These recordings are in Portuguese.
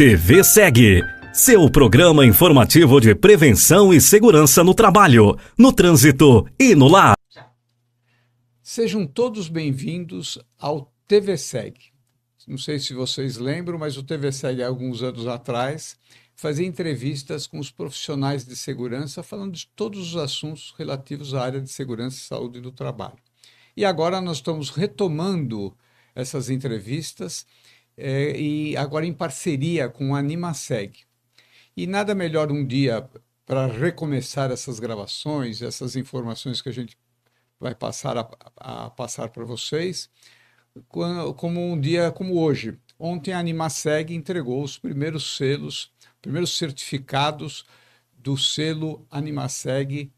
TV Segue, seu programa informativo de prevenção e segurança no trabalho, no trânsito e no lar. Sejam todos bem-vindos ao TV Segue. Não sei se vocês lembram, mas o TV Segue, há alguns anos atrás, fazia entrevistas com os profissionais de segurança, falando de todos os assuntos relativos à área de segurança e saúde do trabalho. E agora nós estamos retomando essas entrevistas, e agora em parceria com a AnimaSeg. E nada melhor um dia para recomeçar essas gravações, essas informações que a gente vai passar a passar para vocês, como um dia como hoje. Ontem a AnimaSeg entregou os primeiros selos, primeiros certificados do selo AnimaSeg,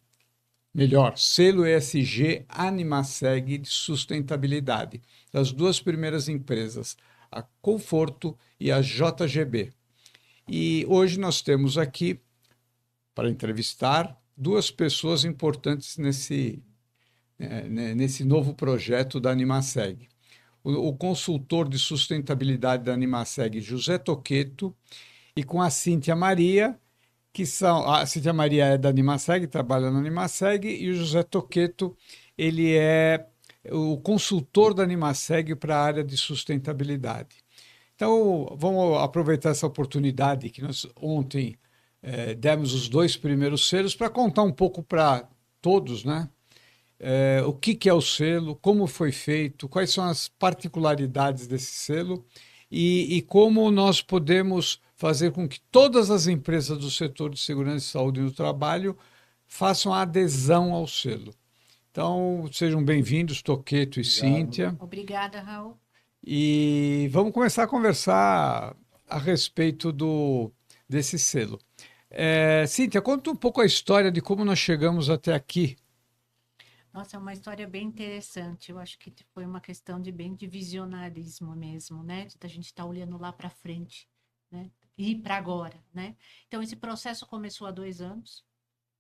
melhor, selo ESG AnimaSeg de sustentabilidade, das duas primeiras empresas, a Conforto e a JGB. E hoje nós temos aqui, para entrevistar, duas pessoas importantes nesse novo projeto da AnimaSeg. O consultor de sustentabilidade da AnimaSeg, José Toqueto, e com a Cíntia Maria, a Cíntia Maria é da AnimaSeg, trabalha na AnimaSeg, e o José Toqueto, ele é o consultor da AnimaSeg para a área de sustentabilidade. Então, vamos aproveitar essa oportunidade que nós ontem demos os dois primeiros selos para contar um pouco para todos, né? O que é o selo, como foi feito, quais são as particularidades desse selo e como nós podemos fazer com que todas as empresas do setor de segurança e saúde no trabalho façam a adesão ao selo. Então, sejam bem-vindos, Toqueto e Cíntia. Obrigada, Raul. E vamos começar a conversar a respeito desse selo. Cíntia, conta um pouco a história de como nós chegamos até aqui. Nossa, é uma história bem interessante. Eu acho que foi uma questão de visionarismo mesmo, né? A gente está olhando lá para frente, né? E para agora, né? Então, esse processo começou há 2 anos,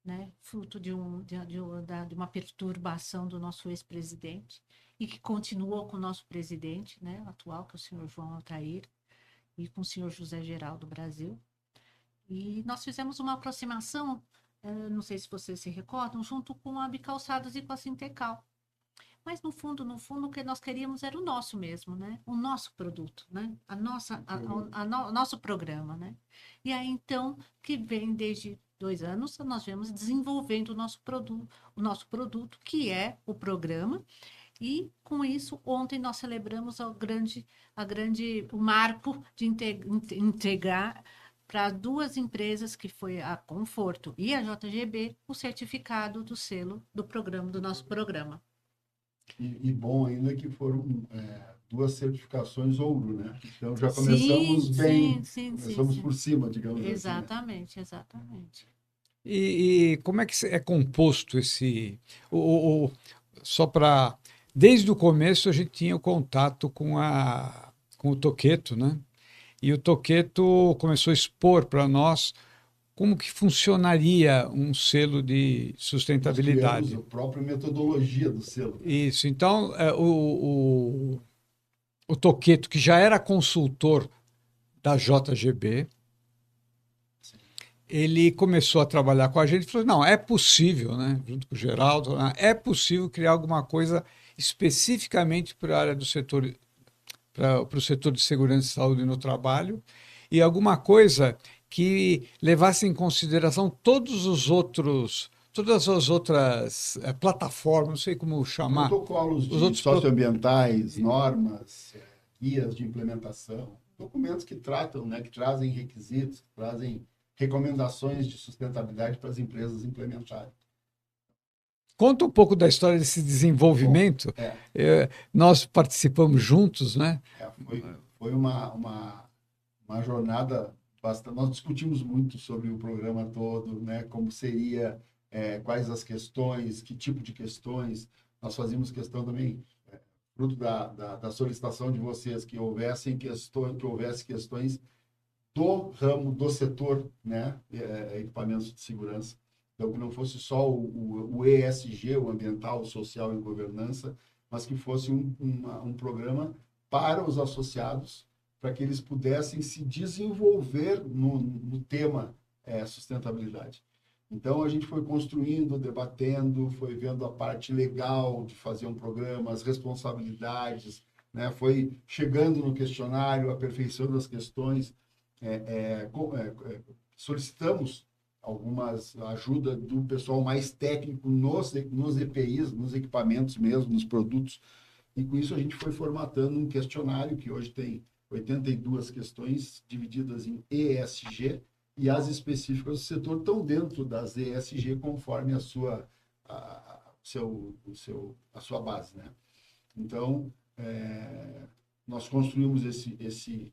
né? Fruto de uma perturbação do nosso ex-presidente e que continuou com o nosso presidente, né? Atual, que é o senhor João Altair, e com o senhor José Geraldo Brasil. E nós fizemos uma aproximação, não sei se vocês se recordam, junto com a Bicalçados e com a Sintecal. Mas, no fundo, o que nós queríamos era o nosso mesmo, né? O nosso produto, né? O nosso programa, né? E aí, então, que vem desde 2 anos, nós vemos desenvolvendo o nosso produto, que é o programa. E, com isso, ontem nós celebramos o marco de entregar para 2 empresas, que foi a Conforto e a JGB, o certificado do selo do programa, do nosso programa. E bom ainda que foram 2 certificações ouro, né? Então já começamos bem, começamos por cima, digamos exatamente, assim. Né? Exatamente. E como é que é composto esse... só para... Desde o começo a gente tinha o contato com o Toqueto, né? E o Toqueto começou a expor para nós como que funcionaria um selo de sustentabilidade. Nós a própria metodologia do selo. Isso. Então, o Toqueto, que já era consultor da JGB, ele começou a trabalhar com a gente e falou, não, é possível, né? Junto com o Geraldo, é possível criar alguma coisa especificamente para a área do setor, para o setor de segurança e saúde no trabalho, e alguma coisa que levasse em consideração todas as outras plataformas, não sei como chamar. Protocolos socioambientais, normas, guias de implementação, documentos que tratam, né, que trazem requisitos, que trazem recomendações de sustentabilidade para as empresas implementarem. Conta um pouco da história desse desenvolvimento. Nós participamos juntos, né? Foi uma jornada bastante... Nós discutimos muito sobre o programa todo, né? Como seria, quais as questões, que tipo de questões. Nós fazíamos questão também, fruto da solicitação de vocês, que houvesse questões do ramo, do setor, né? Equipamentos de segurança. Então, que não fosse só o ESG, o ambiental, o social e governança, mas que fosse um programa para os associados, para que eles pudessem se desenvolver no tema sustentabilidade. Então, a gente foi construindo, debatendo, foi vendo a parte legal de fazer um programa, as responsabilidades, né? Foi chegando no questionário, aperfeiçoando as questões, solicitamos algumas ajuda do pessoal mais técnico nos EPIs, nos equipamentos mesmo, nos produtos, e com isso a gente foi formatando um questionário que hoje tem 82 questões divididas em ESG, e as específicas do setor estão dentro das ESG conforme a sua base, né? Então, nós construímos esse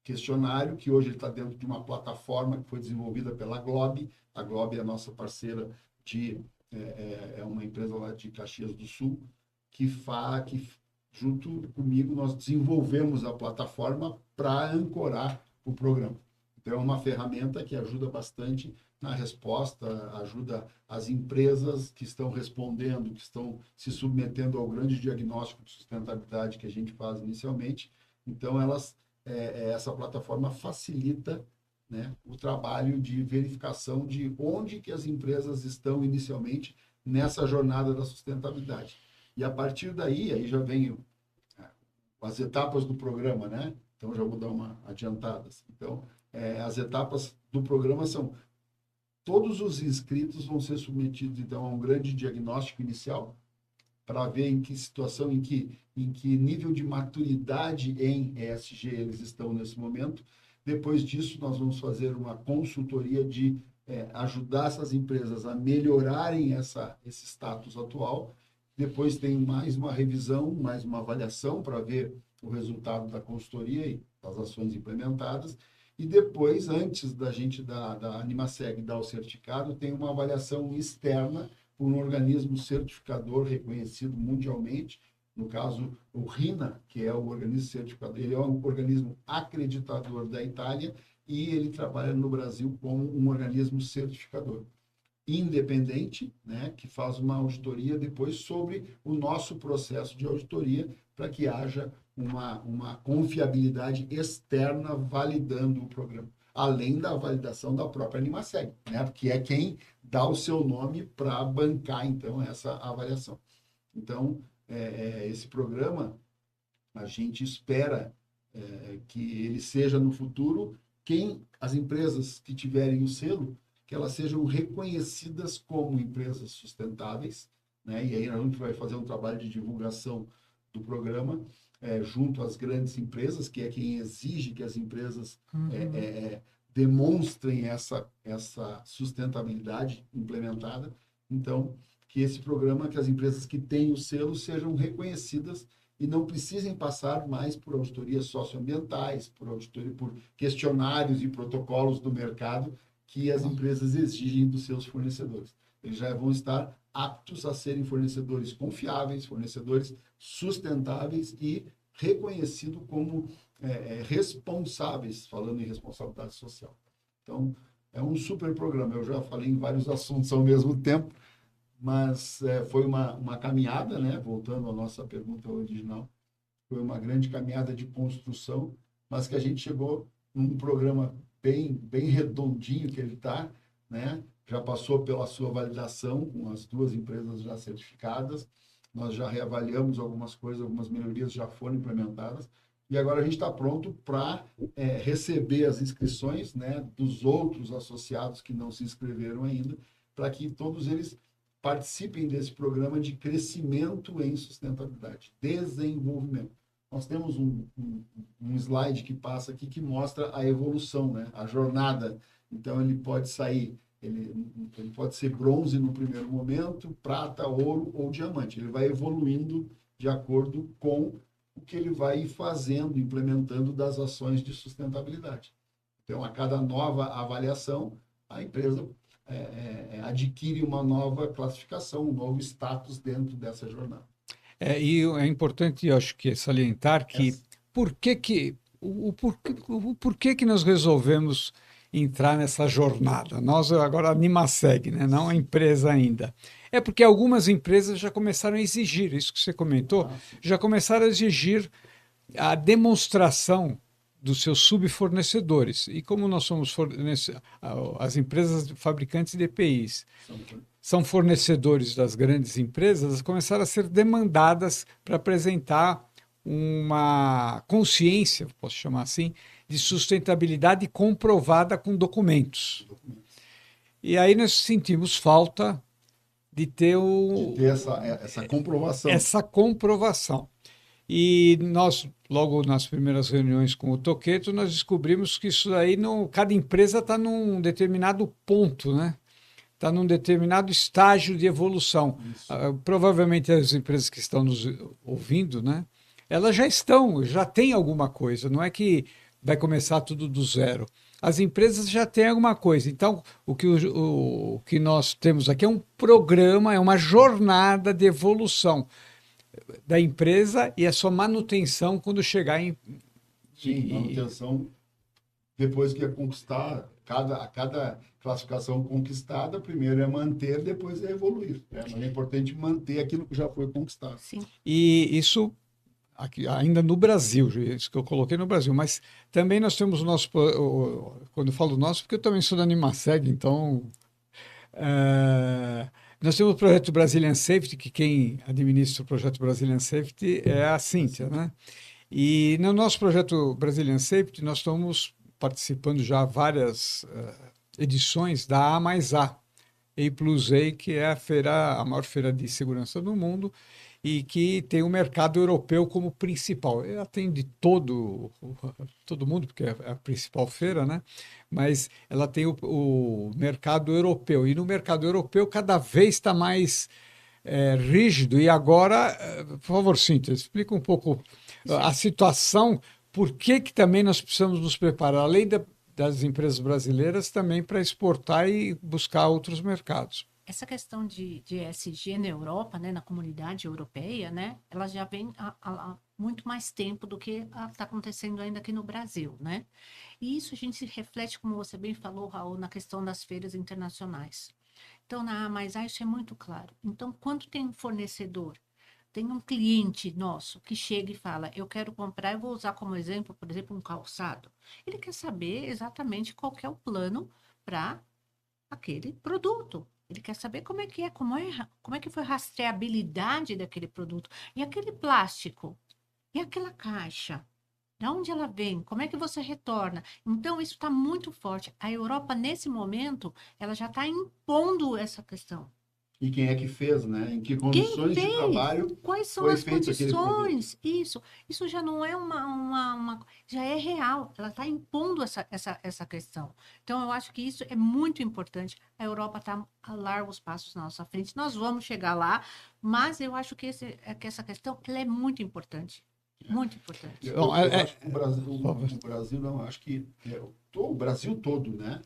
questionário, que hoje está dentro de uma plataforma que foi desenvolvida pela Globe. A Globe é a nossa parceira, é uma empresa lá de Caxias do Sul, que junto comigo, nós desenvolvemos a plataforma para ancorar o programa. Então, é uma ferramenta que ajuda bastante na resposta, ajuda as empresas que estão respondendo, que estão se submetendo ao grande diagnóstico de sustentabilidade que a gente faz inicialmente. Então, essa plataforma facilita, né, o trabalho de verificação de onde que as empresas estão inicialmente nessa jornada da sustentabilidade. E a partir daí, aí já vem as etapas do programa, né? Então, já vou dar uma adiantada. Então, as etapas do programa são: todos os inscritos vão ser submetidos, então, a um grande diagnóstico inicial para ver em que situação, em que nível de maturidade em ESG eles estão nesse momento. Depois disso, nós vamos fazer uma consultoria de ajudar essas empresas a melhorarem esse status atual. Depois tem mais uma revisão, mais uma avaliação para ver o resultado da consultoria e das ações implementadas. E depois, antes da gente da Animaseg dar o certificado, tem uma avaliação externa por um organismo certificador reconhecido mundialmente, no caso o RINA, que é o organismo certificador. Ele é um organismo acreditador da Itália e ele trabalha no Brasil como um organismo certificador independente, né, que faz uma auditoria depois sobre o nosso processo de auditoria, para que haja uma confiabilidade externa validando o programa, além da validação da própria Animaseg, né, que é quem dá o seu nome para bancar, então, essa avaliação. Então, esse programa, a gente espera que ele seja no futuro, as empresas que tiverem o selo, que elas sejam reconhecidas como empresas sustentáveis, né? E aí a gente vai fazer um trabalho de divulgação do programa junto às grandes empresas, que é quem exige que as empresas demonstrem essa sustentabilidade implementada. Então, que esse programa, que as empresas que têm o selo sejam reconhecidas e não precisem passar mais por auditorias socioambientais, por questionários e protocolos do mercado que as empresas exigem dos seus fornecedores. Eles já vão estar aptos a serem fornecedores confiáveis, fornecedores sustentáveis e reconhecidos como responsáveis, falando em responsabilidade social. Então, é um super programa. Eu já falei em vários assuntos ao mesmo tempo, mas foi uma caminhada, né? Voltando à nossa pergunta original, foi uma grande caminhada de construção, mas que a gente chegou num programa bem redondinho que ele está, né? Já passou pela sua validação com as 2 empresas já certificadas, nós já reavaliamos algumas coisas, algumas melhorias já foram implementadas, e agora a gente está pronto para receber as inscrições, né, dos outros associados que não se inscreveram ainda, para que todos eles participem desse programa de crescimento em sustentabilidade, desenvolvimento. Nós temos um slide que passa aqui que mostra a evolução, né? A jornada. Então, ele pode sair, ele pode ser bronze no primeiro momento, prata, ouro ou diamante. Ele vai evoluindo de acordo com o que ele vai fazendo, implementando das ações de sustentabilidade. Então, a cada nova avaliação, a empresa adquire uma nova classificação, um novo status dentro dessa jornada. E é importante, eu acho que salientar que porquê que nós resolvemos entrar nessa jornada? Nós agora a Animaseg, né? Não a empresa ainda. É porque algumas empresas já começaram a exigir, isso que você comentou, já começaram a exigir a demonstração dos seus subfornecedores. E como nós somos as empresas fabricantes de EPIs são fornecedores das grandes empresas, elas começaram a ser demandadas para apresentar uma consciência, posso chamar assim, de sustentabilidade comprovada com documentos. E aí nós sentimos falta de ter essa comprovação. Essa comprovação. E nós, logo nas primeiras reuniões com o Toqueto, nós descobrimos que isso aí, cada empresa está num determinado ponto, né? Está num determinado estágio de evolução. Provavelmente as empresas que estão nos ouvindo, né? Elas já têm alguma coisa, não é que vai começar tudo do zero. As empresas já têm alguma coisa. Então, o que nós temos aqui é um programa, é uma jornada de evolução da empresa e a sua manutenção quando chegar em... Sim, manutenção depois que é conquistar, cada classificação conquistada, primeiro é manter, depois é evoluir. Mas é importante manter aquilo que já foi conquistado. Sim. E isso... Aqui, ainda no Brasil, isso que eu coloquei no Brasil, mas também nós temos o nosso, quando eu falo nosso, porque eu também sou da Animaseg, então nós temos o projeto Brazilian Safety, que quem administra o projeto Brazilian Safety é a Cíntia, né? E no nosso projeto Brazilian Safety nós estamos participando já várias edições da A+A, A+A, que é a maior feira de segurança do mundo, e que tem o mercado europeu como principal. Ela atende todo mundo, porque é a principal feira, né? Mas ela tem o mercado europeu. E no mercado europeu cada vez está mais rígido. E agora, por favor, Cíntia, explica um pouco a situação, por que também nós precisamos nos preparar, além das empresas brasileiras, também para exportar e buscar outros mercados. Essa questão de ESG na Europa, né, na comunidade europeia, né, ela já vem há muito mais tempo do que está acontecendo ainda aqui no Brasil, né? E isso a gente se reflete, como você bem falou, Raul, na questão das feiras internacionais. Então, na A+A, isso é muito claro. Então, quando tem um fornecedor, tem um cliente nosso que chega e fala, eu quero comprar, eu vou usar como exemplo, por exemplo, um calçado. Ele quer saber exatamente qual que é o plano para aquele produto. Ele quer saber como é que foi a rastreabilidade daquele produto. E aquele plástico? E aquela caixa? De onde ela vem? Como é que você retorna? Então, isso está muito forte. A Europa, nesse momento, ela já está impondo essa questão. E quem é que fez, né? Em que condições de trabalho quais são foi as feito aquele produto? condições? Isso já não é já é real. Ela está impondo essa questão. Então, eu acho que isso é muito importante. A Europa está a largos passos na nossa frente. Nós vamos chegar lá, mas eu acho que essa questão ela é muito importante. Muito importante. Eu acho que o Brasil não, acho que o Brasil todo, né?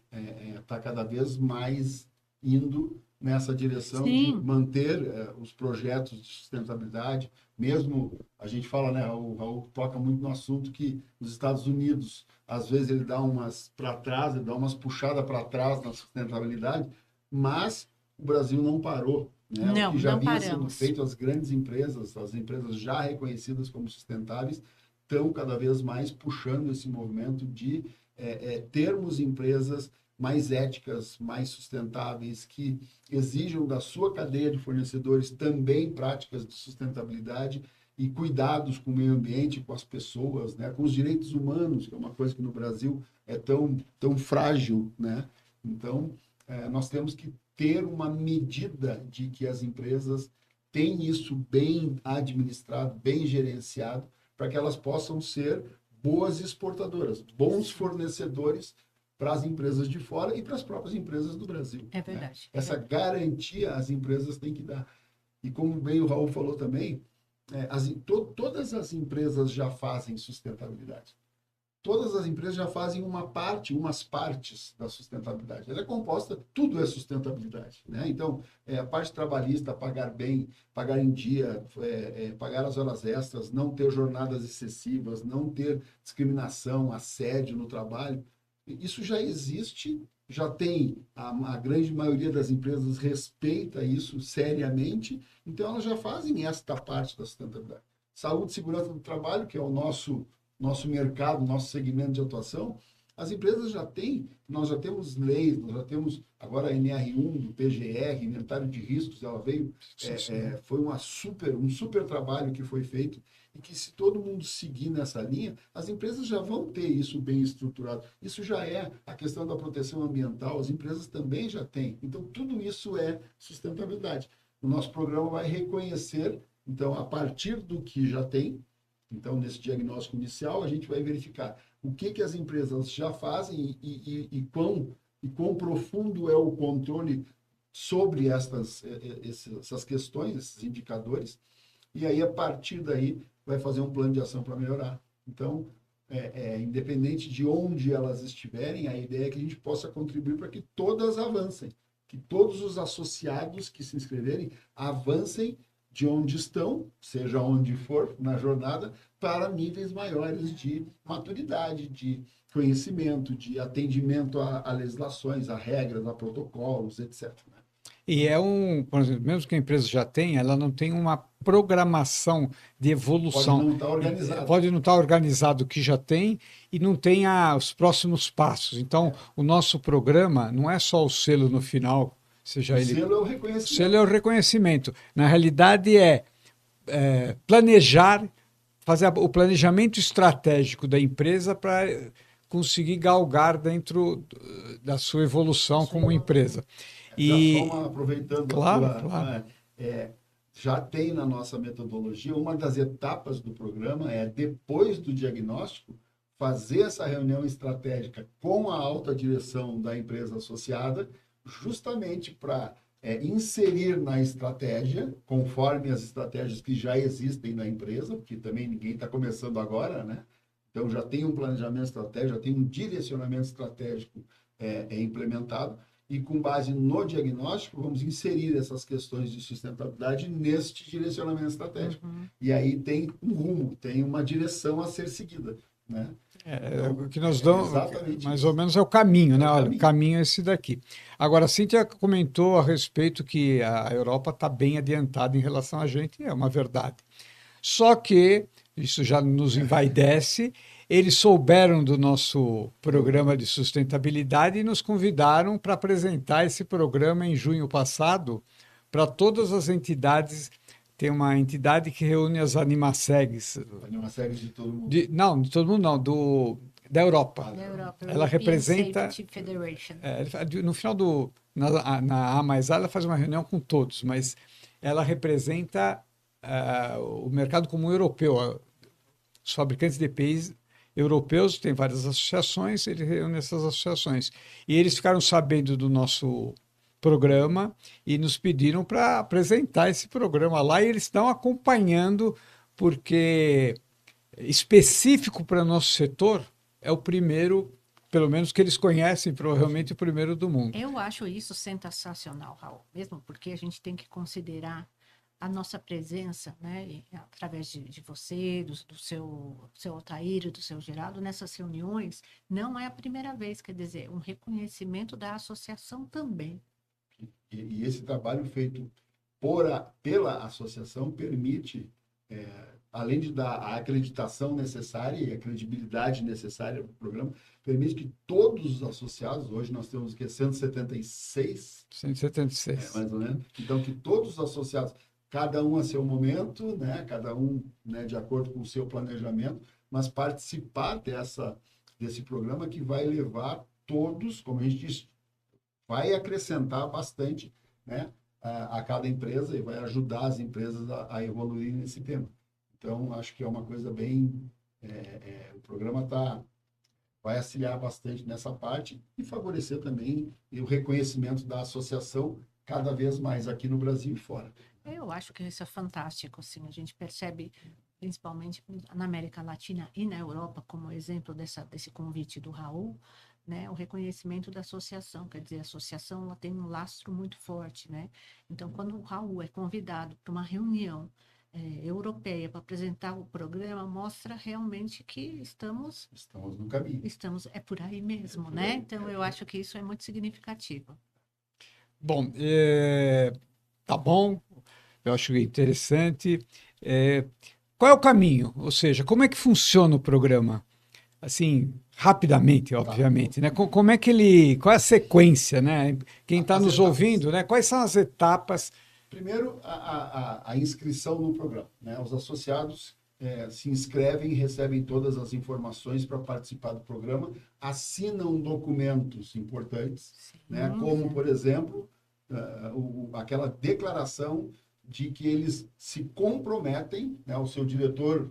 Está cada vez mais indo nessa direção Sim. de manter os projetos de sustentabilidade, mesmo a gente fala, né, o Raul toca muito no assunto que nos Estados Unidos, às vezes ele dá umas para trás, ele dá umas puxadas para trás na sustentabilidade, mas o Brasil não parou, né? Não, o que já não vinha paramos. sendo feito, as grandes empresas, as empresas já reconhecidas como sustentáveis, estão cada vez mais puxando esse movimento de termos empresas mais éticas, mais sustentáveis, que exijam da sua cadeia de fornecedores também práticas de sustentabilidade e cuidados com o meio ambiente, com as pessoas, né, com os direitos humanos, que é uma coisa que no Brasil é tão frágil, né? Então, nós temos que ter uma medida de que as empresas têm isso bem administrado, bem gerenciado, para que elas possam ser boas exportadoras, bons fornecedores para as empresas de fora e para as próprias empresas do Brasil. É verdade. Né? Essa garantia as empresas têm que dar. E como bem o Raul falou também, todas as empresas já fazem sustentabilidade. Todas as empresas já fazem umas partes da sustentabilidade. Ela é composta, tudo é sustentabilidade. Né? Então, a parte trabalhista, pagar bem, pagar em dia, pagar as horas extras, não ter jornadas excessivas, não ter discriminação, assédio no trabalho. Isso já existe, já tem, a grande maioria das empresas respeita isso seriamente, então elas já fazem esta parte da sustentabilidade. Saúde e segurança do trabalho, que é o nosso nosso mercado, nosso segmento de atuação, as empresas já têm, nós já temos leis, nós já temos agora a NR1 do PGR, inventário de riscos, ela veio, foi um super trabalho que foi feito, e que se todo mundo seguir nessa linha, as empresas já vão ter isso bem estruturado. Isso já é a questão da proteção ambiental, as empresas também já têm. Então, tudo isso é sustentabilidade. O nosso programa vai reconhecer, então, a partir do que já tem, então, nesse diagnóstico inicial, a gente vai verificar o que as empresas já fazem e quão profundo é o controle sobre essas questões, esses indicadores, e aí, a partir daí, vai fazer um plano de ação para melhorar. Então, independente de onde elas estiverem, a ideia é que a gente possa contribuir para que todas avancem, que todos os associados que se inscreverem avancem de onde estão, seja onde for na jornada, para níveis maiores de maturidade, de conhecimento, de atendimento a legislações, a regras, a protocolos, etc. E por exemplo, mesmo que a empresa já tenha, ela não tem uma programação de evolução. Pode não estar organizado. Pode não estar organizado o que já tem e não tem os próximos passos. Então, o nosso programa não é só o selo no final, seja ele... O selo é o reconhecimento. O selo é o reconhecimento. Na realidade, planejar, fazer o planejamento estratégico da empresa para conseguir galgar dentro da sua evolução como empresa. Aproveitando, claro. Já tem na nossa metodologia, uma das etapas do programa é, depois do diagnóstico, fazer essa reunião estratégica com a alta direção da empresa associada, justamente para inserir na estratégia, conforme as estratégias que já existem na empresa, porque também ninguém está começando agora, né? Então, já tem um planejamento estratégico, já tem um direcionamento estratégico implementado, e com base no diagnóstico, vamos inserir essas questões de sustentabilidade neste direcionamento estratégico. Uhum. E aí tem um rumo, tem uma direção a ser seguida, né? O que nós damos, mais ou menos, é o caminho, né? Olha, o caminho é esse daqui. Agora, a Cíntia comentou a respeito que a Europa está bem adiantada em relação a gente, e é uma verdade. Só que, isso já nos envaidece, eles souberam do nosso programa de sustentabilidade e nos convidaram para apresentar esse programa em junho passado para todas as entidades. Tem uma entidade que reúne as Animasegs. Animasegs de todo mundo? Não, de todo mundo não, da Europa. Da Europa. Ela representa... Safety Federation. No final na A mais A, ela faz uma reunião com todos, mas ela representa o mercado comum europeu. Os fabricantes de EPIs europeus têm várias associações, ele reúne essas associações. E eles ficaram sabendo do nosso programa e nos pediram para apresentar esse programa lá, e eles estão acompanhando, porque específico para o nosso setor é o primeiro, pelo menos que eles conhecem, provavelmente o primeiro do mundo. Eu acho isso sensacional, Raul, mesmo porque a gente tem que considerar a nossa presença, né, através de você, do seu Altair, do seu Geraldo, nessas reuniões, não é a primeira vez, quer dizer, um reconhecimento da associação também. E esse trabalho feito pela associação permite, além de dar a acreditação necessária e a credibilidade necessária para o programa, permite que todos os associados, hoje nós temos 176? 176. Mais ou menos. Então, que todos os associados, cada um a seu momento, né? Cada um, né, de acordo com o seu planejamento, mas participar desse programa que vai levar todos, como a gente disse, vai acrescentar bastante, né, a cada empresa e vai ajudar as empresas a evoluir nesse tema. Então, acho que é uma coisa bem... o programa vai auxiliar bastante nessa parte e favorecer também o reconhecimento da associação cada vez mais aqui no Brasil e fora. Eu acho que isso é fantástico, assim, a gente percebe, principalmente na América Latina e na Europa, como exemplo desse convite do Raul, né, o reconhecimento da associação, quer dizer, a associação ela tem um lastro muito forte, né? Então, quando o Raul é convidado para uma reunião europeia para apresentar o programa, mostra realmente que estamos no caminho. É por aí mesmo, né? Então, eu acho que isso é muito significativo. Bom, tá bom, eu acho interessante. qual é o caminho? Ou seja, como é que funciona o programa? Assim, rapidamente, obviamente, né? Como é que ele, qual é a sequência, né? Quem está nos ouvindo, né? Quais são as etapas? Primeiro, a inscrição no programa, né? Os associados se inscrevem e recebem todas as informações para participar do programa, assinam documentos importantes, né? Como, por exemplo, aquela declaração de que eles se comprometem, né? O seu diretor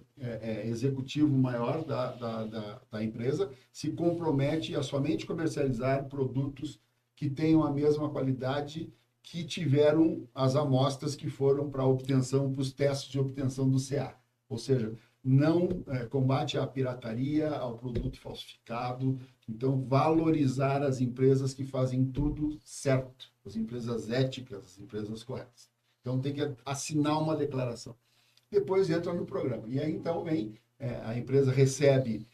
executivo maior da empresa se compromete a somente comercializar produtos que tenham a mesma qualidade que tiveram as amostras que foram para obtenção, para os testes de obtenção do CA. Ou seja, não combate à pirataria, ao produto falsificado. Então, valorizar as empresas que fazem tudo certo, as empresas éticas, as empresas corretas. Então, tem que assinar uma declaração. Depois entra no programa. E aí, então, a empresa recebe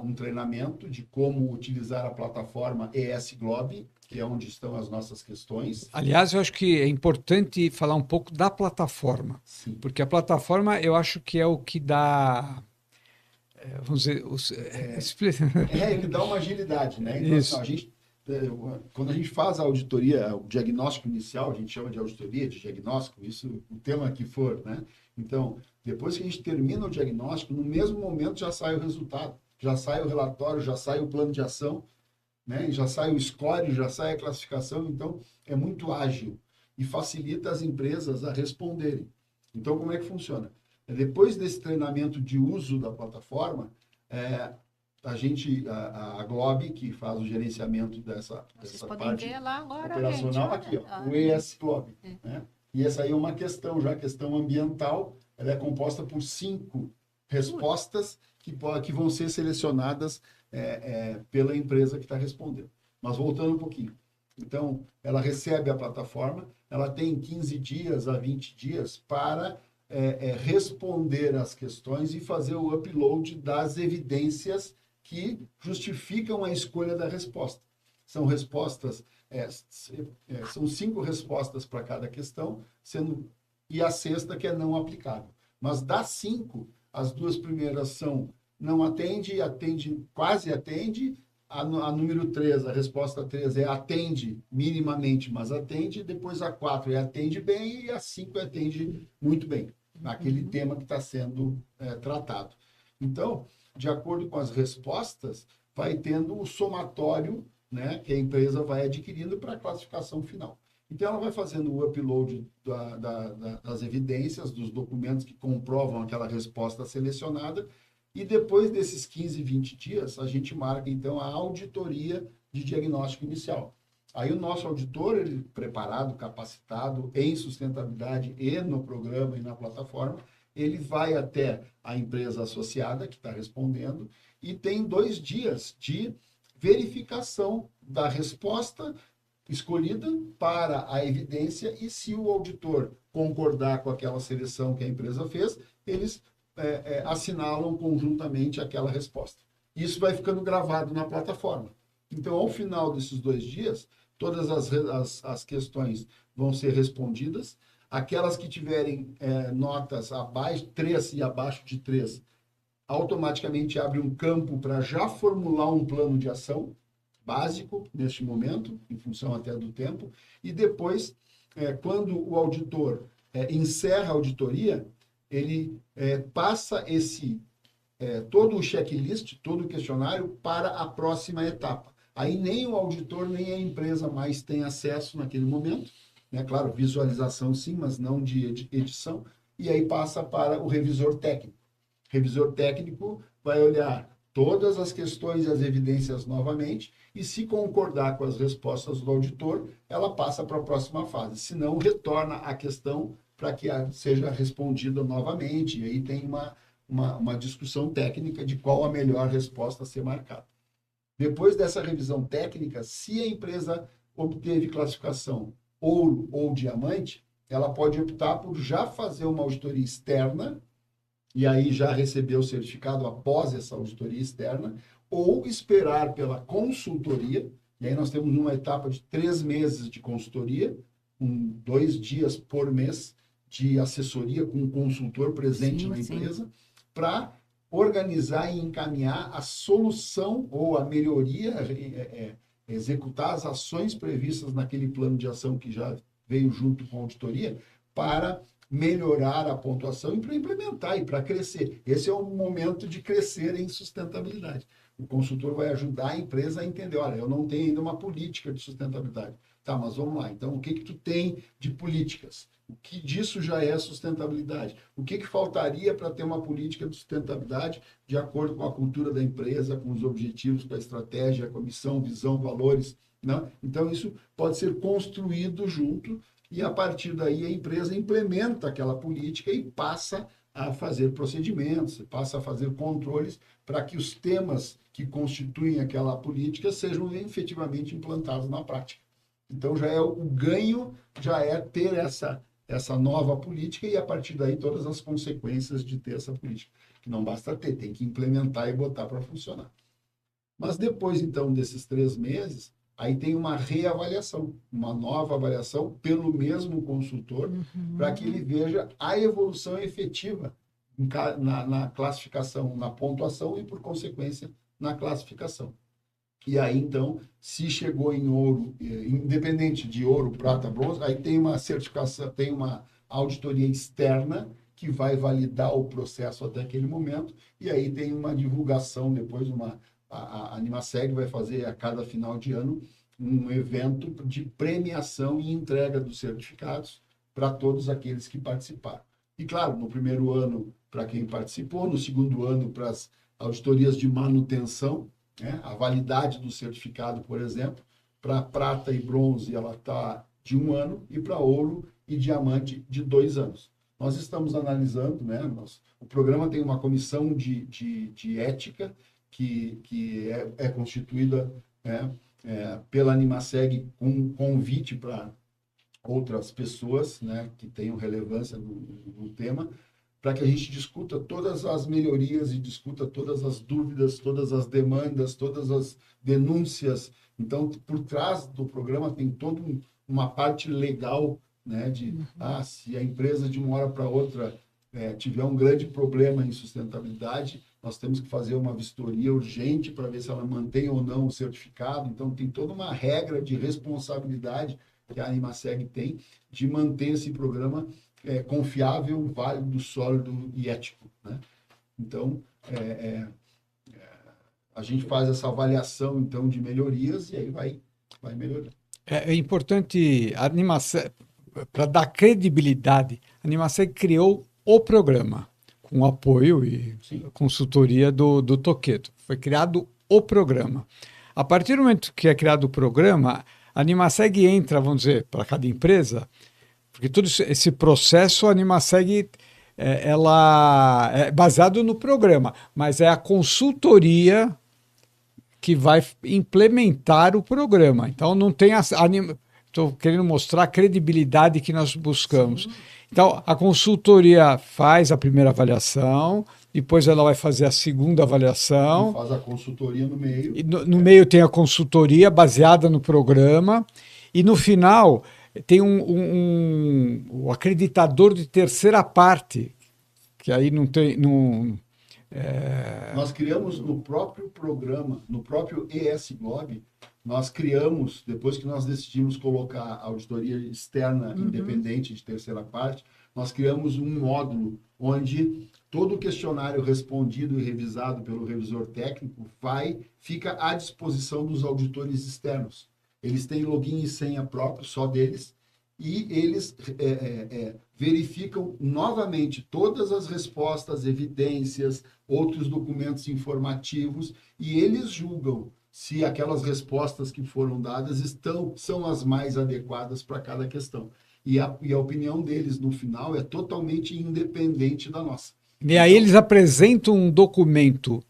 um treinamento de como utilizar a plataforma ES Globe, que é onde estão as nossas questões. Aliás, eu acho que é importante falar um pouco da plataforma. Sim. Porque a plataforma, eu acho que é o que dá... vamos dizer... Ele dá uma agilidade, né? Então, assim, quando a gente faz a auditoria, o diagnóstico inicial, a gente chama de auditoria, de diagnóstico, isso, o tema que for, né? Então, depois que a gente termina o diagnóstico, no mesmo momento já sai o resultado, já sai o relatório, já sai o plano de ação, né? Já sai o score, já sai a classificação, então é muito ágil e facilita as empresas a responderem. Então, como é que funciona? Depois desse treinamento de uso da plataforma, a Globe, que faz o gerenciamento dessa parte ver lá agora, operacional, gente, aqui, ó, o ES Globe. Né? E essa aí é uma questão, já a questão ambiental, ela é composta por 5 respostas que vão ser selecionadas pela empresa que está respondendo. Mas voltando um pouquinho. Então, ela recebe a plataforma, ela tem 15 dias a 20 dias para responder às questões e fazer o upload das evidências que justificam a escolha da resposta. São respostas, são 5 respostas para cada questão, e a 6ª que é não aplicável. Mas das 5, as 2 primeiras são não atende, quase atende. A número 3, a resposta 3 é atende minimamente, mas atende. Depois a 4 é atende bem e a 5 é atende muito bem, naquele tema que está sendo tratado. Então, de acordo com as respostas, vai tendo o somatório, né, que a empresa vai adquirindo para a classificação final. Então, ela vai fazendo o upload das evidências, dos documentos que comprovam aquela resposta selecionada, e depois desses 15, 20 dias, a gente marca, então, a auditoria de diagnóstico inicial. Aí o nosso auditor, ele preparado, capacitado em sustentabilidade e no programa e na plataforma, ele vai até a empresa associada que está respondendo e tem 2 dias de verificação da resposta escolhida para a evidência, e se o auditor concordar com aquela seleção que a empresa fez, eles assinalam conjuntamente aquela resposta. Isso vai ficando gravado na plataforma. Então, ao final desses 2 dias, todas as questões vão ser respondidas. Aquelas que tiverem notas abaixo, 3 e abaixo de 3, automaticamente abre um campo para já formular um plano de ação básico neste momento, em função até do tempo. E depois, quando o auditor encerra a auditoria, ele passa todo o checklist, todo o questionário para a próxima etapa. Aí nem o auditor, nem a empresa mais tem acesso naquele momento, né? Claro, visualização sim, mas não de edição, e aí passa para o revisor técnico. O revisor técnico vai olhar todas as questões e as evidências novamente, e se concordar com as respostas do auditor, ela passa para a próxima fase. Se não, retorna a questão para que seja respondida novamente, e aí tem uma discussão técnica de qual a melhor resposta a ser marcada. Depois dessa revisão técnica, se a empresa obteve classificação ouro ou diamante, ela pode optar por já fazer uma auditoria externa, e aí já receber o certificado após essa auditoria externa, ou esperar pela consultoria, e aí nós temos uma etapa de 3 meses de consultoria, com 2 dias por mês de assessoria com um consultor presente na empresa para organizar e encaminhar a solução ou a melhoria, executar as ações previstas naquele plano de ação que já veio junto com a auditoria para melhorar a pontuação e para implementar e para crescer. Esse é o momento de crescer em sustentabilidade. O consultor vai ajudar a empresa a entender, olha, eu não tenho ainda uma política de sustentabilidade. Tá, mas vamos lá. Então, o que tu tem de políticas? O que disso já é sustentabilidade? O que faltaria para ter uma política de sustentabilidade de acordo com a cultura da empresa, com os objetivos, com a estratégia, com a missão, visão, valores, né? Então, isso pode ser construído junto e, a partir daí, a empresa implementa aquela política e passa a fazer procedimentos, passa a fazer controles para que os temas que constituem aquela política sejam efetivamente implantados na prática. Então, já é o ganho, já é ter essa nova política e, a partir daí, todas as consequências de ter essa política. Que não basta ter, tem que implementar e botar para funcionar. Mas depois, então, desses 3 meses, aí tem uma reavaliação, uma nova avaliação pelo mesmo consultor, para que ele veja a evolução efetiva na classificação, na pontuação e, por consequência, na classificação. E aí, então, se chegou em ouro, independente de ouro, prata, bronze, aí tem uma certificação, tem uma auditoria externa que vai validar o processo até aquele momento, e aí tem uma divulgação, depois a Animaseg vai fazer a cada final de ano um evento de premiação e entrega dos certificados para todos aqueles que participaram. E, claro, no primeiro ano, para quem participou, no segundo ano, para as auditorias de manutenção, a validade do certificado, por exemplo, para prata e bronze, ela está de 1 ano, e para ouro e diamante, de 2 anos. Nós estamos analisando, o programa tem uma comissão de ética que é constituída pela Animaseg com convite para outras pessoas que tenham relevância no tema, para que a gente discuta todas as melhorias e discuta todas as dúvidas, todas as demandas, todas as denúncias. Então, por trás do programa tem toda uma parte legal, se a empresa de uma hora para outra tiver um grande problema em sustentabilidade, nós temos que fazer uma vistoria urgente para ver se ela mantém ou não o certificado. Então, tem toda uma regra de responsabilidade que a Animaseg tem de manter esse programa confiável, válido, sólido e ético. Então, a gente faz essa avaliação então, de melhorias e aí vai melhorando. É importante, a Animaseg, para dar credibilidade, a Animaseg criou o programa, com apoio e consultoria do Toqueto. Foi criado o programa. A partir do momento que é criado o programa, a Animaseg entra, vamos dizer, para cada empresa, porque todo esse processo, a Animaseg, ela é baseado no programa, mas é a consultoria que vai implementar o programa. Então, não tem estou querendo mostrar a credibilidade que nós buscamos. Sim. Então, a consultoria faz a primeira avaliação, depois ela vai fazer a segunda avaliação. E faz a consultoria no meio. E no meio tem a consultoria baseada no programa, e no final tem o acreditador de terceira parte, que aí não tem... Nós criamos no próprio programa, no próprio ESGlobal, nós criamos, depois que nós decidimos colocar a auditoria externa independente de terceira parte, nós criamos um módulo onde todo o questionário respondido e revisado pelo revisor técnico fica à disposição dos auditores externos. Eles têm login e senha próprio, só deles, e eles verificam novamente todas as respostas, evidências, outros documentos informativos, e eles julgam se aquelas respostas que foram dadas são as mais adequadas para cada questão. E a opinião deles, no final, é totalmente independente da nossa. E aí eles apresentam um documento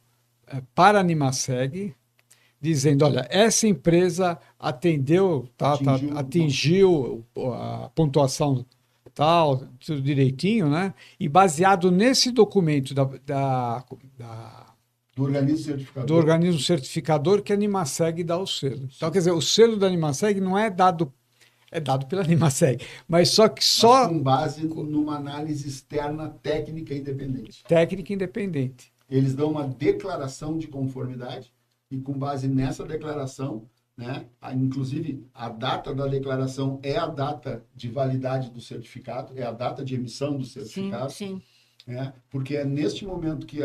para a Animaseg, dizendo, olha, essa empresa atingiu a pontuação tal, tudo direitinho, né? E baseado nesse documento do organismo certificador que a Animaseg dá o selo. Então, quer dizer, o selo da Animaseg não é dado é dado pela Animaseg. Mas só que Mas só com base numa análise externa técnica independente. técnica independente. Eles dão uma declaração de conformidade e com base nessa declaração, né, inclusive a data da declaração é a data de validade do certificado, é a data de emissão do certificado, Sim. né, porque é neste momento que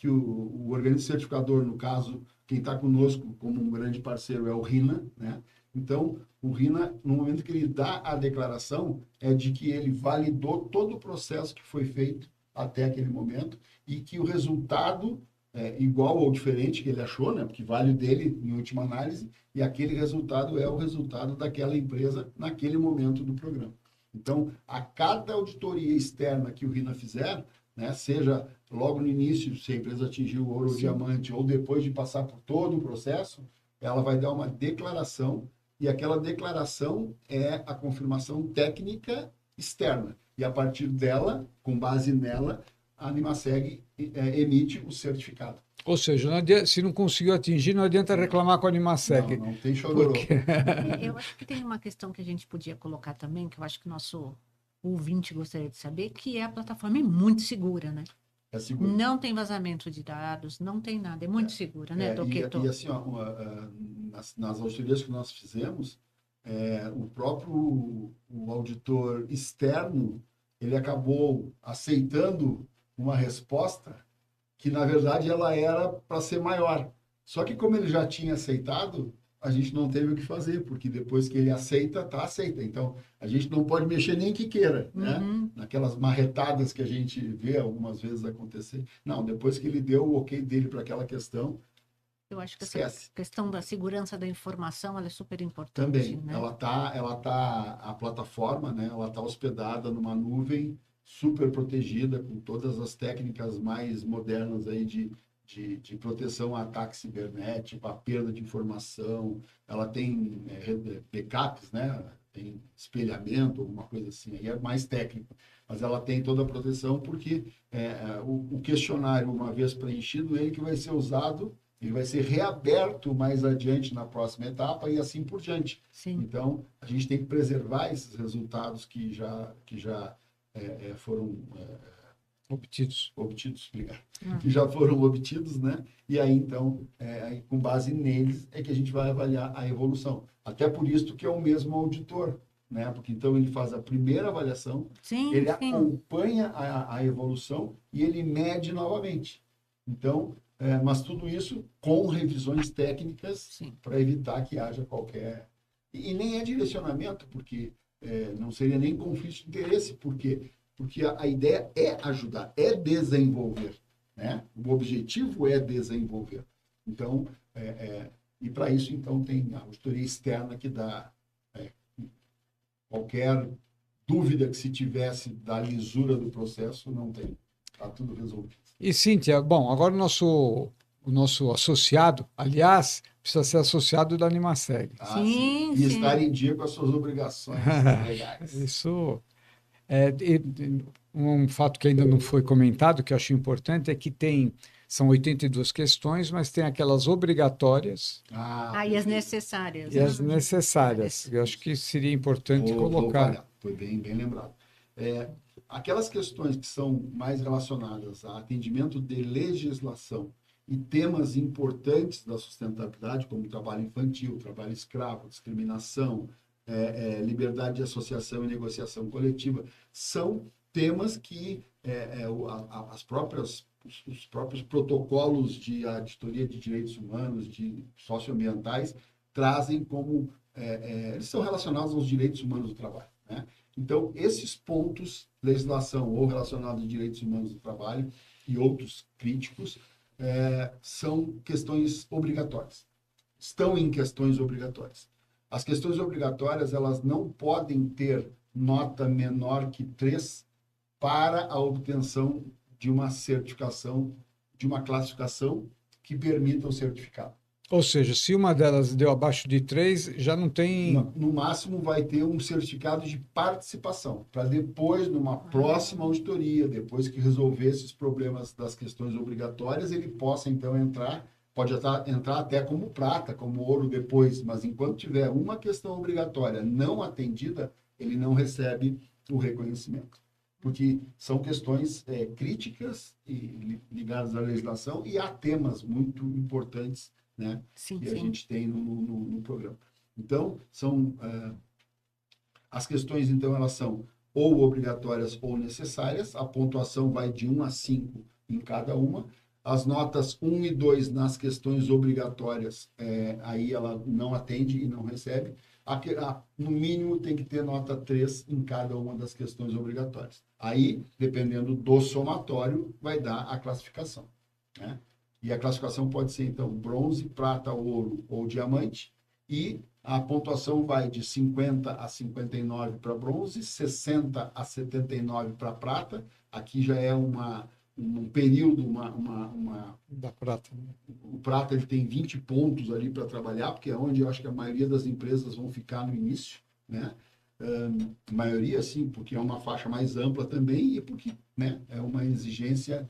o organismo certificador, no caso, quem está conosco como um grande parceiro é o RINA, né? Então, o RINA, no momento que ele dá a declaração, é de que ele validou todo o processo que foi feito até aquele momento e que o resultado é igual ou diferente que ele achou, né? Porque vale o dele em última análise, e aquele resultado é o resultado daquela empresa naquele momento do programa. Então, a cada auditoria externa que o RINA fizer, né, seja logo no início, se a empresa atingiu o ouro ou diamante, ou depois de passar por todo o processo, ela vai dar uma declaração, e aquela declaração é a confirmação técnica externa. E a partir dela, com base nela, a Animaseg emite o certificado. Ou seja, não adianta, se não conseguiu atingir, não adianta reclamar com a Animaseg. Não tem chororô. Eu acho que tem uma questão que a gente podia colocar também, que eu acho que o nosso ouvinte gostaria de saber, que é a plataforma é muito segura, né? É seguro. Não tem vazamento de dados, não tem nada, é muito segura, né, Toqueto? E assim, ó, nas auditorias que nós fizemos, o próprio auditor externo, ele acabou aceitando uma resposta que, na verdade, ela era para ser maior. Só que como ele já tinha aceitado, a gente não teve o que fazer, porque depois que ele aceita, está aceita. Então, a gente não pode mexer nem que queira, né? Naquelas marretadas que a gente vê algumas vezes acontecer. Não, depois que ele deu o ok dele para aquela questão, Eu acho que essa esquece. questão da segurança da informação, ela é super importante, Também, né? a plataforma, né? Ela está hospedada numa nuvem super protegida, com todas as técnicas mais modernas aí de proteção a ataque cibernético, a perda de informação. Ela tem backups, né? Tem espelhamento, alguma coisa assim, aí é mais técnico. Mas ela tem toda a proteção porque o questionário, uma vez preenchido, ele que vai ser usado, ele vai ser reaberto mais adiante na próxima etapa e assim por diante. Sim. Então, a gente tem que preservar esses resultados que já foram Obtidos. obrigado, que já foram obtidos, né? E aí, então, com base neles, é que a gente vai avaliar a evolução. Até por isso que é o mesmo auditor, né? Porque então ele faz a primeira avaliação, ele acompanha a evolução e ele mede novamente. Então, mas tudo isso com revisões técnicas para evitar que haja qualquer... E nem é direcionamento, porque não seria nem conflito de interesse, porque a ideia é ajudar, é desenvolver, né? O objetivo é desenvolver. Então, e para isso, então, tem a auditoria externa que dá qualquer dúvida que se tivesse da lisura do processo, não tem. Está tudo resolvido. E, Cíntia, bom, agora o nosso associado, aliás, precisa ser associado da Animaseg. Sim. E estar em dia com as suas obrigações legais. Isso um fato que ainda não foi comentado, que eu acho importante, é que são 82 questões, mas tem aquelas obrigatórias E as necessárias. e as necessárias. Eu acho que seria importante colocar. Foi bem lembrado. Aquelas questões que são mais relacionadas a atendimento de legislação e temas importantes da sustentabilidade, como trabalho infantil, trabalho escravo, discriminação, liberdade de associação e negociação coletiva, são temas que os próprios protocolos de auditoria de direitos humanos, de socioambientais, trazem como... eles são relacionados aos direitos humanos do trabalho, né? Então, esses pontos, legislação ou relacionados a direitos humanos do trabalho e outros críticos, são questões obrigatórias. Estão em questões obrigatórias. As questões obrigatórias, elas não podem ter nota menor que 3 para a obtenção de uma certificação, de uma classificação que permita o certificado. Ou seja, se uma delas deu abaixo de 3, já não tem... No máximo, vai ter um certificado de participação, para depois, numa próxima auditoria, depois que resolver esses problemas das questões obrigatórias, ele possa, então, entrar pode entrar até como prata, como ouro depois, mas enquanto tiver uma questão obrigatória não atendida, ele não recebe o reconhecimento. Porque são questões críticas e ligadas à legislação e há temas muito importantes, né, Sim, que a sim. gente tem no programa. Então, as questões, então, elas são ou obrigatórias ou necessárias. A pontuação vai de 1 a 5 em cada uma. As notas 1 e 2 nas questões obrigatórias, aí ela não atende e não recebe. No mínimo, tem que ter nota 3 em cada uma das questões obrigatórias. Aí, dependendo do somatório, vai dar a classificação, né? E a classificação pode ser, então, bronze, prata, ouro ou diamante. E a pontuação vai de 50 a 59 para bronze, 60 a 79 para prata. Aqui já é um período, Da prata. o prata ele tem 20 pontos ali para trabalhar, porque é onde eu acho que a maioria das empresas vão ficar no início, né? Maioria, sim, porque é uma faixa mais ampla também e porque, né, é uma exigência.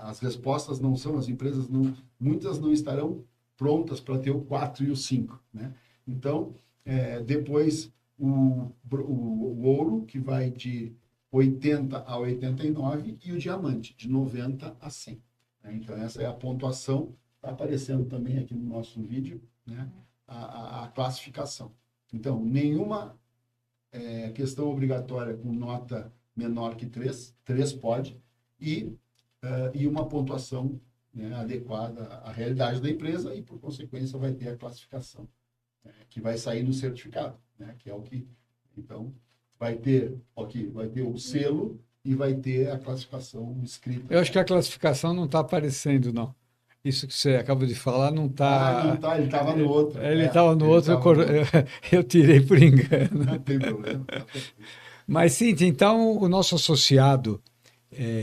As respostas não são, as empresas não, muitas não estarão prontas para ter o 4 e o 5, né? Então, depois o ouro, que vai de 80 a 89, e o diamante, de 90 a 100. Né? Então, essa é a pontuação, está aparecendo também aqui no nosso vídeo, né? A classificação. Então, nenhuma questão obrigatória com nota menor que 3 pode, e uma pontuação, né, adequada à realidade da empresa e, por consequência, vai ter a classificação, que vai sair no certificado, né, que é o que... Então, vai ter o selo e vai ter a classificação escrita. Eu acho que a classificação não está aparecendo, não. Isso que você acabou de falar não está. Não tá, ele estava no outro. Ele estava no ele outro, tava no outro. eu tirei por engano. Não tem problema. Mas, Cíntia, então, o nosso associado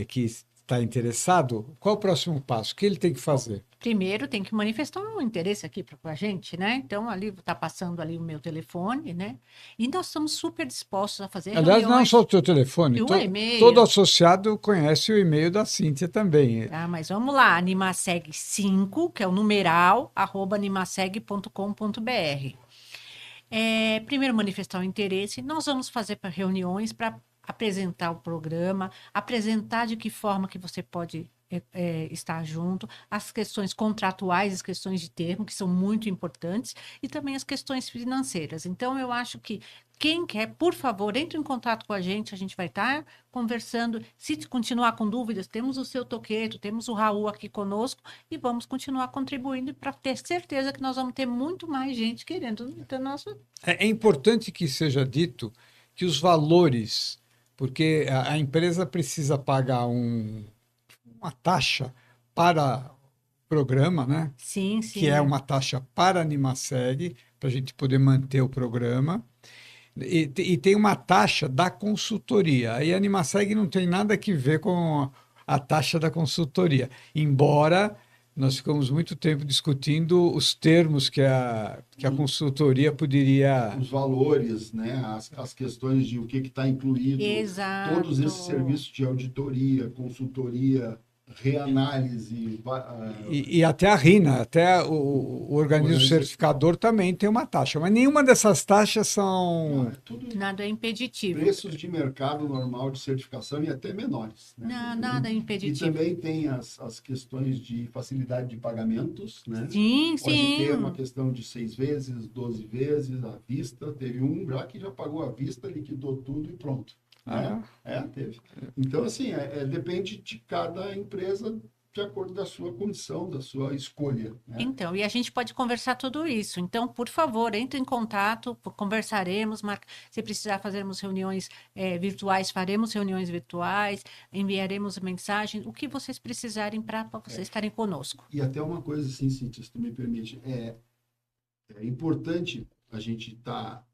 que está interessado, qual o próximo passo? O que ele tem que fazer? Primeiro tem que manifestar um interesse aqui com a gente, né? Então, ali está passando ali o meu telefone, né? E nós estamos super dispostos a fazer Aliás, não reuniões. só o teu telefone. E o e-mail. Todo associado conhece o e-mail da Cíntia também. Ah, mas vamos lá, animaseg5, que é o numeral, @animaseg.com.br. Primeiro, manifestar o interesse. Nós vamos fazer reuniões para apresentar o programa, apresentar de que forma que você pode estar junto, as questões contratuais, as questões de termo, que são muito importantes, e também as questões financeiras. Então, eu acho que quem quer, por favor, entre em contato com a gente vai estar conversando. Se continuar com dúvidas, temos o seu Toqueto, temos o Raul aqui conosco e vamos continuar contribuindo para ter certeza que nós vamos ter muito mais gente querendo ter nosso... É importante que seja dito que os valores, porque a empresa precisa pagar uma taxa para o programa, né? Sim, sim. Que é uma taxa para a Animaseg, para a gente poder manter o programa. E tem uma taxa da consultoria. Aí a Animaseg não tem nada que ver com a taxa da consultoria, embora nós ficamos muito tempo discutindo os termos que a consultoria poderia... Os valores, né? As questões de o que está incluído. Exato. Todos esses serviços de auditoria, consultoria, reanálise. E até a RINA, até o organismo certificador também tem uma taxa, mas nenhuma dessas taxas são... Não, tudo nada é impeditivo. preços de mercado normal de certificação e até menores. Né? Não, nada é impeditivo. E também tem as questões de facilidade de pagamentos, né? Sim, Pode sim. ter uma questão de 6 vezes, 12 vezes, à vista. Teve um já que já pagou à vista, liquidou tudo e pronto. Né? Teve. Então, assim, depende de cada empresa de acordo da sua condição, da sua escolha. Né? Então, e a gente pode conversar tudo isso. Então, por favor, entre em contato, conversaremos, se precisar fazermos reuniões virtuais, faremos reuniões virtuais, enviaremos mensagem, o que vocês precisarem para vocês estarem conosco. E até uma coisa assim, Cíntia, se tu me permite, é importante a gente estar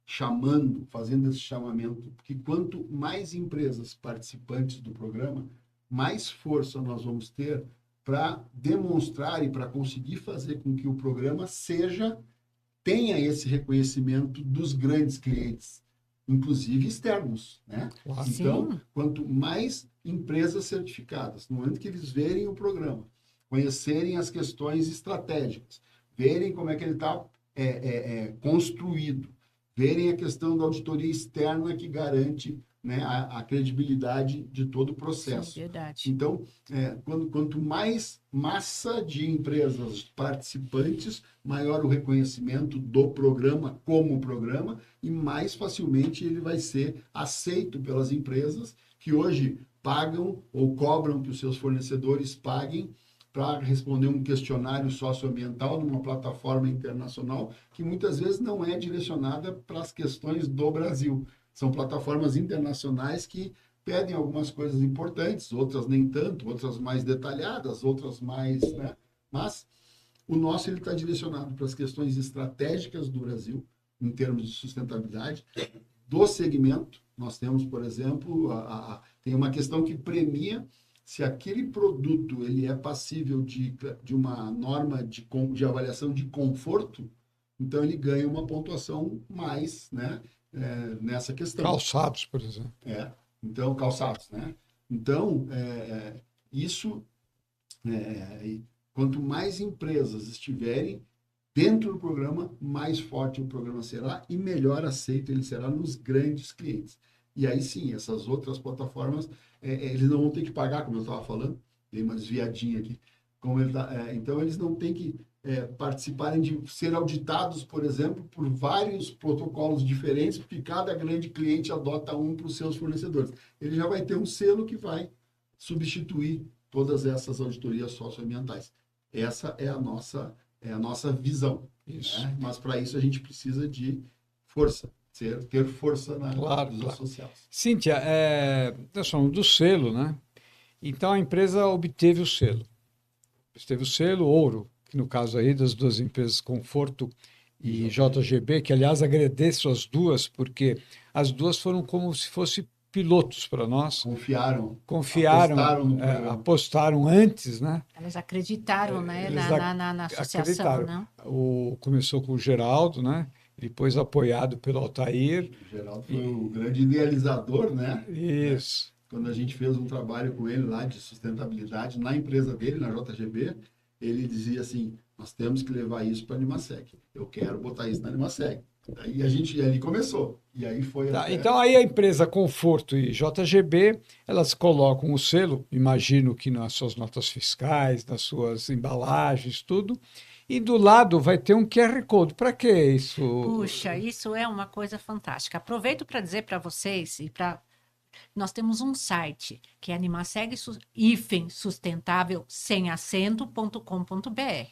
fazendo esse chamamento, porque quanto mais empresas participantes do programa, mais força nós vamos ter para demonstrar e para conseguir fazer com que o programa tenha esse reconhecimento dos grandes clientes, inclusive externos, né? Claro. Então, Sim. quanto mais empresas certificadas, no momento que eles verem o programa, conhecerem as questões estratégicas, verem como é que ele está construído, verem a questão da auditoria externa que garante, né, a credibilidade de todo o processo. Sim, verdade. Então, quanto mais massa de empresas participantes, maior o reconhecimento do programa como programa e mais facilmente ele vai ser aceito pelas empresas que hoje pagam ou cobram que os seus fornecedores paguem para responder um questionário socioambiental numa plataforma internacional que muitas vezes não é direcionada para as questões do Brasil. São plataformas internacionais que pedem algumas coisas importantes, outras nem tanto, outras mais detalhadas, outras mais, né? Mas o nosso ele está direcionado para as questões estratégicas do Brasil, em termos de sustentabilidade, do segmento. Nós temos, por exemplo, tem uma questão que premia se aquele produto ele é passível de uma norma de avaliação de conforto, então ele ganha uma pontuação mais, né? Nessa questão. Calçados, por exemplo. Então, calçados, né? Então, isso, quanto mais empresas estiverem dentro do programa, mais forte o programa será e melhor aceito ele será nos grandes clientes. E aí sim, essas outras plataformas, eles não vão ter que pagar, como eu estava falando, tem uma desviadinha aqui. Então, eles não têm que participarem de ser auditados, por exemplo, por vários protocolos diferentes, porque cada grande cliente adota um para os seus fornecedores. Ele já vai ter um selo que vai substituir todas essas auditorias socioambientais. Essa é a nossa visão. Isso. Né? Mas para isso a gente precisa de força, ter força nos associados. Cíntia, nós falamos do selo, né? Então a empresa obteve o selo. Teve o selo ouro, que no caso aí das duas empresas Conforto e JGB, que aliás agradeço as duas, porque as duas foram como se fossem pilotos para nós. Confiaram apostaram antes, né? Elas acreditaram, né, na associação, né? Começou com o Geraldo, né? Depois apoiado pelo Altair. O Geraldo foi o grande idealizador, né? Isso. Quando a gente fez um trabalho com ele lá de sustentabilidade na empresa dele, na JGB, ele dizia assim, nós temos que levar isso para a Animasec. Eu quero botar isso na Animasec. Aí ali começou. E aí foi... Então aí a empresa Conforto e JGB, elas colocam o selo, imagino que nas suas notas fiscais, nas suas embalagens, tudo, e do lado vai ter um QR Code. Para que isso? Puxa, isso é uma coisa fantástica. Aproveito para dizer para vocês e para... Nós temos um site que é animaseg-sustentável sem acento.com.br.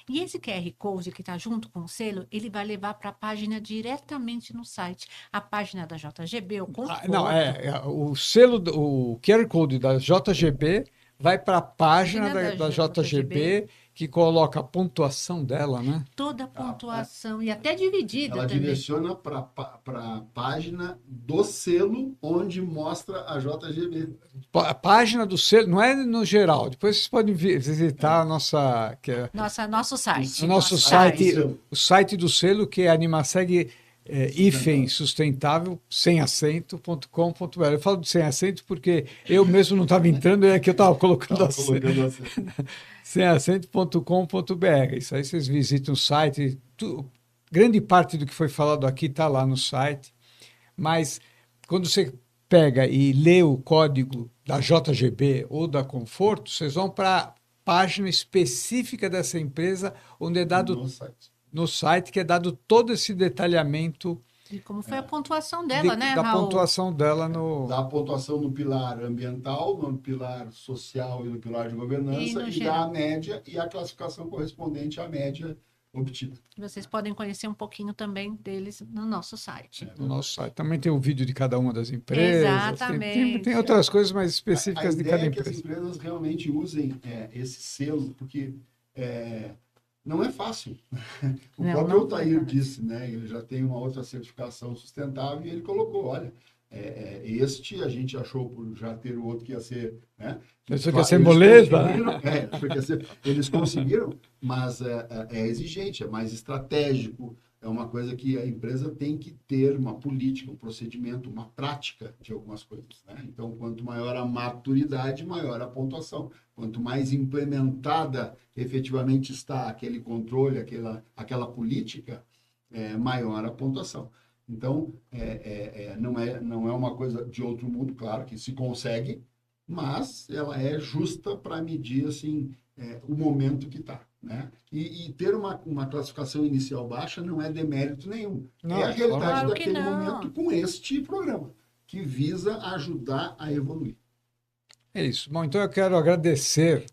E esse QR Code que está junto com o selo, ele vai levar para a página diretamente no site. A página da JGB, o Conforto. O selo, o QR Code da JGB vai para a página da JGB, que coloca a pontuação dela, né? Toda a pontuação, e até dividida ela também. Direciona para a página do selo, onde mostra a JGB. A página do selo, não é no geral, depois vocês podem visitar a nosso site. O nosso site, o site do selo, que é Animaseg sustentável, sem acento.com.br. Eu falo de sem acento porque eu mesmo não estava entrando, é que eu estava colocando acento. Sem acento.com.br. Isso aí vocês visitam o site. Grande parte do que foi falado aqui está lá no site, mas quando você pega e lê o código da JGB ou da Conforto, vocês vão para a página específica dessa empresa, onde é dado no site, que é dado todo esse detalhamento. E como foi a pontuação dela, né, da Raul? Pontuação dela Da pontuação no pilar ambiental, no pilar social e no pilar de governança, e da média e a classificação correspondente à média obtida. Vocês podem conhecer um pouquinho também deles no nosso site. No nosso site. Também tem o vídeo de cada uma das empresas. Exatamente. Tem outras coisas mais específicas de cada empresa. A ideia é que as empresas realmente usem esse selo, porque não é fácil. O próprio Altair disse, né? Ele já tem uma outra certificação sustentável e ele colocou, olha, este a gente achou por já ter o outro que ia ser, né? Isso quer ser moleza? Eles conseguiram, mas é exigente, é mais estratégico, é uma coisa que a empresa tem que ter uma política, um procedimento, uma prática de algumas coisas, né? Então, quanto maior a maturidade, maior a pontuação. Quanto mais implementada efetivamente está aquele controle, aquela política, maior a pontuação. Então, não é uma coisa de outro mundo, claro que se consegue, mas ela é justa para medir assim, o momento que está. Né? E ter uma classificação inicial baixa não é demérito nenhum. Não, é a realidade claro daquele momento com este programa, que visa ajudar a evoluir. É isso. Bom, então eu quero agradecer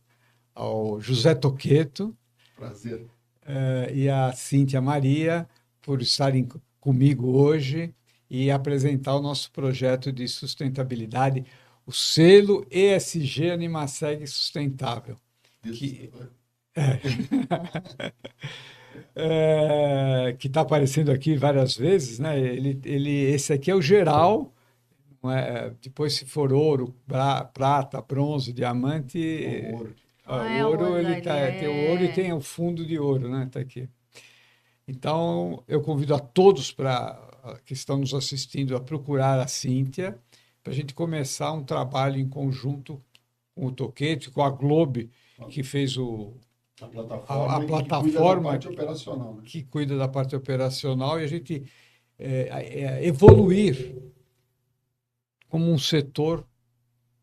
ao José Toqueto Prazer. e a Cíntia Maria por estarem comigo hoje e apresentar o nosso projeto de sustentabilidade, o selo ESG Animaseg Sustentável. Que está aparecendo aqui várias vezes, né? Esse aqui é o geral, não é? Depois, se for ouro, prata, bronze, diamante, ouro. Ouro, ele tem o ouro e tem o fundo de ouro, né? Tá aqui. Então, eu convido a todos que estão nos assistindo a procurar a Cíntia para a gente começar um trabalho em conjunto com o Toqueto, com a Globe, que fez a plataforma que cuida da parte operacional, né? Que cuida da parte operacional, e a gente evoluir como um setor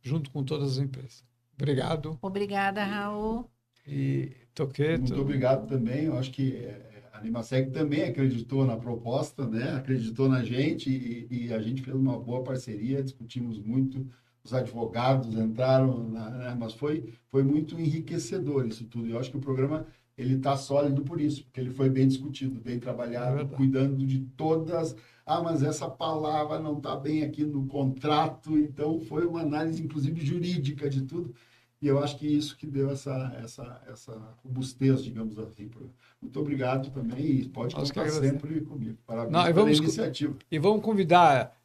junto com todas as empresas. Obrigado. Obrigada, Raul. E Toqueto. Muito obrigado também. Eu acho que a Animaseg também acreditou na proposta, né? Acreditou na gente e a gente fez uma boa parceria, discutimos muito. Os advogados entraram, né? Mas foi muito enriquecedor isso tudo. Eu acho que o programa ele está sólido por isso, porque ele foi bem discutido, bem trabalhado, cuidando de todas. Mas essa palavra não está bem aqui no contrato, então foi uma análise, inclusive, jurídica de tudo. E eu acho que isso que deu essa robustez, digamos assim. Muito obrigado também e pode contar sempre comigo. Parabéns pela iniciativa. E vamos convidar,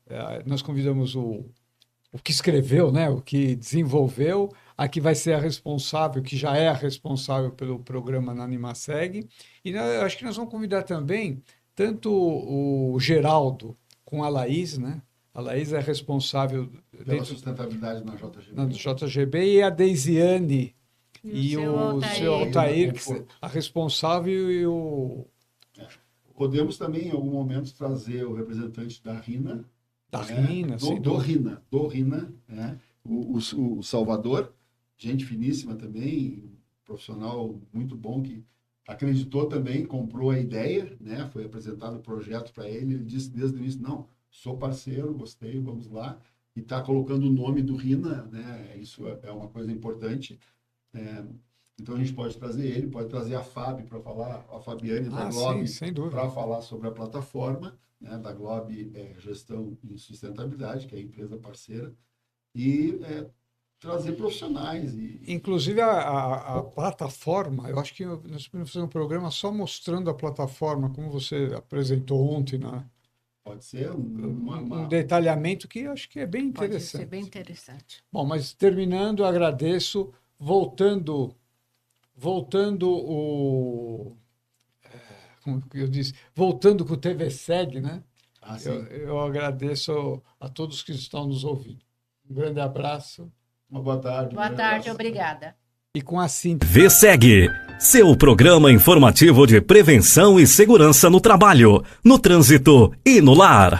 nós convidamos o que escreveu, né, o que desenvolveu, a que vai ser a responsável, que já é a responsável pelo programa na Animaseg. E eu acho que nós vamos convidar também tanto o Geraldo com a Laís, né? A Laís é responsável pela sustentabilidade na JGB. Na JGB, e a Deisiane e o seu Altair, a responsável e o... Podemos também, em algum momento, trazer o representante da RINA. Do RINA, né? O Salvador, gente finíssima também, profissional muito bom, que acreditou também, comprou a ideia, né? Foi apresentado o projeto para ele disse desde o início, não, sou parceiro, gostei, vamos lá, e está colocando o nome do RINA, né? Isso é uma coisa importante. Então a gente pode trazer ele, pode trazer a Fábio para falar, a Fabiane da Globe para falar sobre a plataforma, né, da Globe Gestão e Sustentabilidade, que é a empresa parceira, e trazer profissionais. Inclusive a plataforma, eu acho que nós podemos fazer um programa só mostrando a plataforma, como você apresentou ontem, né? Pode ser um detalhamento que eu acho que é bem interessante. Pode ser bem interessante. Bom, mas terminando, agradeço. Voltando como eu disse, voltando com o TVSeg, né? Eu agradeço a todos que estão nos ouvindo. Um grande abraço. Uma boa tarde. Boa tarde, obrigada. E com a Cíntia. VSeg, seu programa informativo de prevenção e segurança no trabalho, no trânsito e no lar.